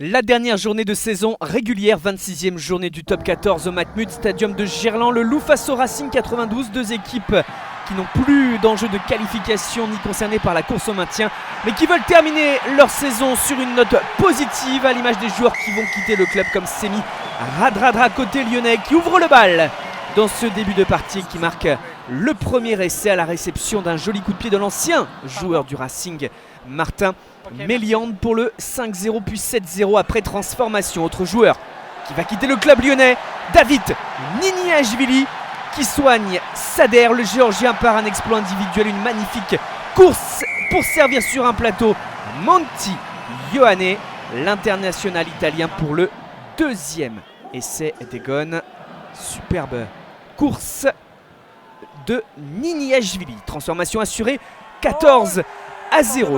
La dernière journée de saison régulière, 26e journée du top 14 au Matmut Stadium de Gerland. Le Loup face au Racing 92, deux équipes qui n'ont plus d'enjeu de qualification ni concernées par la course au maintien, mais qui veulent terminer leur saison sur une note positive, à l'image des joueurs qui vont quitter le club comme Semi Radradra côté lyonnais, qui ouvre le bal dans ce début de partie, qui marque le premier essai à la réception d'un joli coup de pied de l'ancien joueur du Racing, Martin Méliande, pour le 5-0 puis 7-0 après transformation. Autre joueur qui va quitter le club lyonnais, David Niniashvili, qui soigne Sader, le géorgien, par un exploit individuel, une magnifique course pour servir sur un plateau Monti Ioane, l'international italien, pour le deuxième essai d'Egon. Superbe course de Niniashvili. Transformation assurée, 14-0.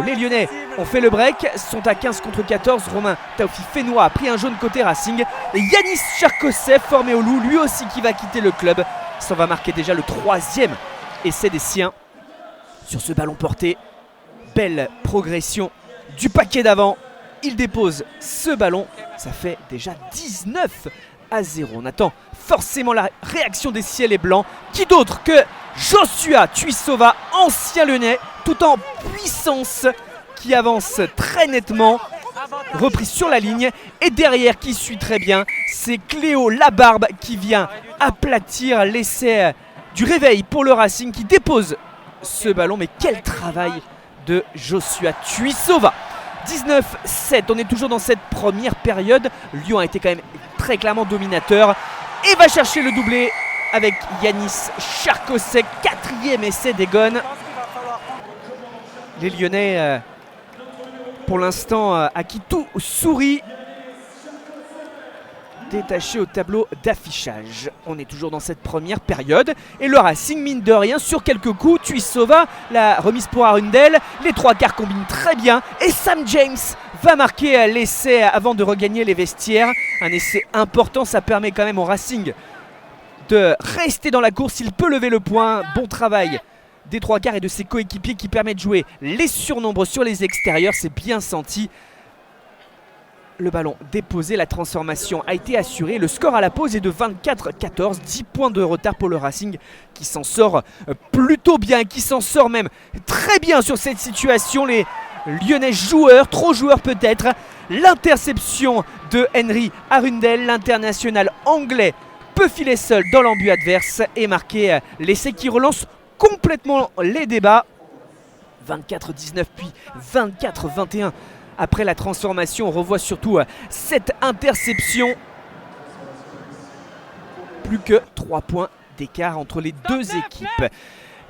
Les Lyonnais ont fait le break, sont à 15 contre 14. Romain Taofi Fénois a pris un jaune côté Racing. Et Yanis Charkossev, formé au Loup, lui aussi qui va quitter le club, s'en va marquer déjà le troisième essai des siens sur ce ballon porté. Belle progression du paquet d'avant. Il dépose ce ballon. Ça fait déjà 19-0. On attend forcément la réaction des ciels et blancs. Qui d'autre que Joshua Tuisova, ancien lyonnais, tout en puissance, qui avance très nettement, repris sur la ligne. Et derrière, qui suit très bien, c'est Cléo Labarbe qui vient aplatir l'essai du réveil pour le Racing, qui dépose ce ballon. Mais quel travail de Joshua Tuisova. 19-7, on est toujours dans cette première période. Lyon a été quand même très clairement dominateur et va chercher le doublé avec Yanis Charkossev, quatrième essai d'Egon. Les Lyonnais, pour l'instant, à qui tout sourit, détaché au tableau d'affichage. On est toujours dans cette première période et le Racing, mine de rien, sur quelques coups. Tuisova, la remise pour Arundel, les trois quarts combinent très bien et Sam James va marquer l'essai avant de regagner les vestiaires. Un essai important, ça permet quand même au Racing de rester dans la course. Il peut lever le point. Bon travail des trois quarts et de ses coéquipiers qui permettent de jouer les surnombres sur les extérieurs. C'est bien senti. Le ballon déposé, la transformation a été assurée. Le score à la pause est de 24-14. 10 points de retard pour le Racing, qui s'en sort plutôt bien, qui s'en sort même très bien sur cette situation. Les Lyonnais joueurs, trop joueurs peut-être. L'interception de Henry Arundel, l'international anglais, peut filer seul dans l'embut adverse et marquer l'essai qui relance complètement les débats. 24-19 puis 24-21. Après la transformation, on revoit surtout cette interception. Plus que 3 points d'écart entre les deux équipes.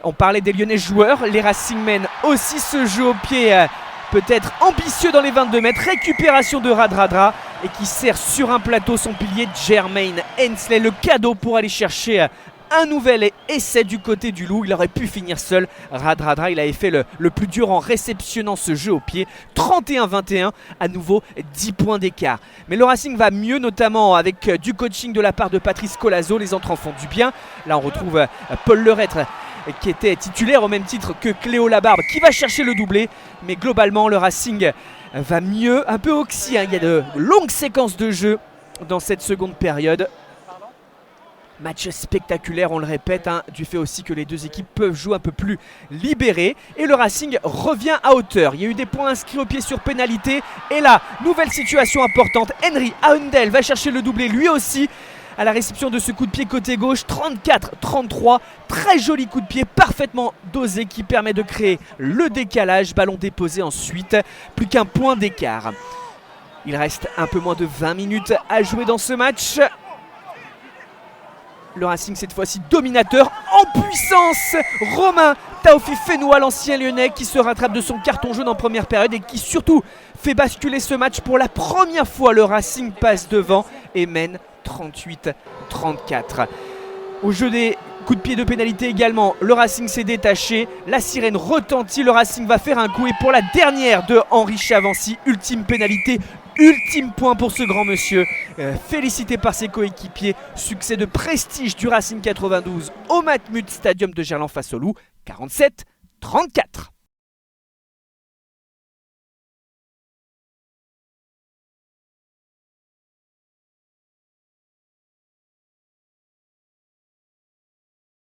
On parlait des Lyonnais joueurs. Les Racingmen aussi se jouent au pied, peut-être ambitieux dans les 22 mètres. Récupération de Radradra et qui sert sur un plateau son pilier Jermaine Hensley. Le cadeau pour aller chercher un nouvel essai du côté du Loup. Il aurait pu finir seul. Radradra, il avait fait le plus dur en réceptionnant ce jeu au pied. 31-21, à nouveau 10 points d'écart. Mais le Racing va mieux, notamment avec du coaching de la part de Patrice Colazo. Les entrants font du bien. Là, on retrouve Paul Leretre, qui était titulaire au même titre que Cléo Labarbe, qui va chercher le doublé. Mais globalement, le Racing va mieux. Un peu oxy, hein. Il y a de longues séquences de jeu dans cette seconde période. Match spectaculaire, on le répète, hein, du fait aussi que les deux équipes peuvent jouer un peu plus libérées. Et le Racing revient à hauteur. Il y a eu des points inscrits au pied sur pénalité. Et là, nouvelle situation importante. Henry Arundel va chercher le doublé lui aussi à la réception de ce coup de pied côté gauche. 34-33. Très joli coup de pied, parfaitement dosé, qui permet de créer le décalage. Ballon déposé ensuite. Plus qu'un point d'écart. Il reste un peu moins de 20 minutes à jouer dans ce match. Le Racing cette fois-ci dominateur, en puissance. Romain Taofi Fénois, l'ancien lyonnais, qui se rattrape de son carton jaune en première période et qui surtout fait basculer ce match. Pour la première fois, le Racing passe devant et mène 38-34. Au jeu des coups de pied de pénalité également, le Racing s'est détaché. La sirène retentit, le Racing va faire un coup. Et pour la dernière de Henri Chavancy, ultime pénalité. Ultime point pour ce grand monsieur, félicité par ses coéquipiers. Succès de prestige du Racing 92 au Matmut Stadium de Gerland face au Loup, 47-34.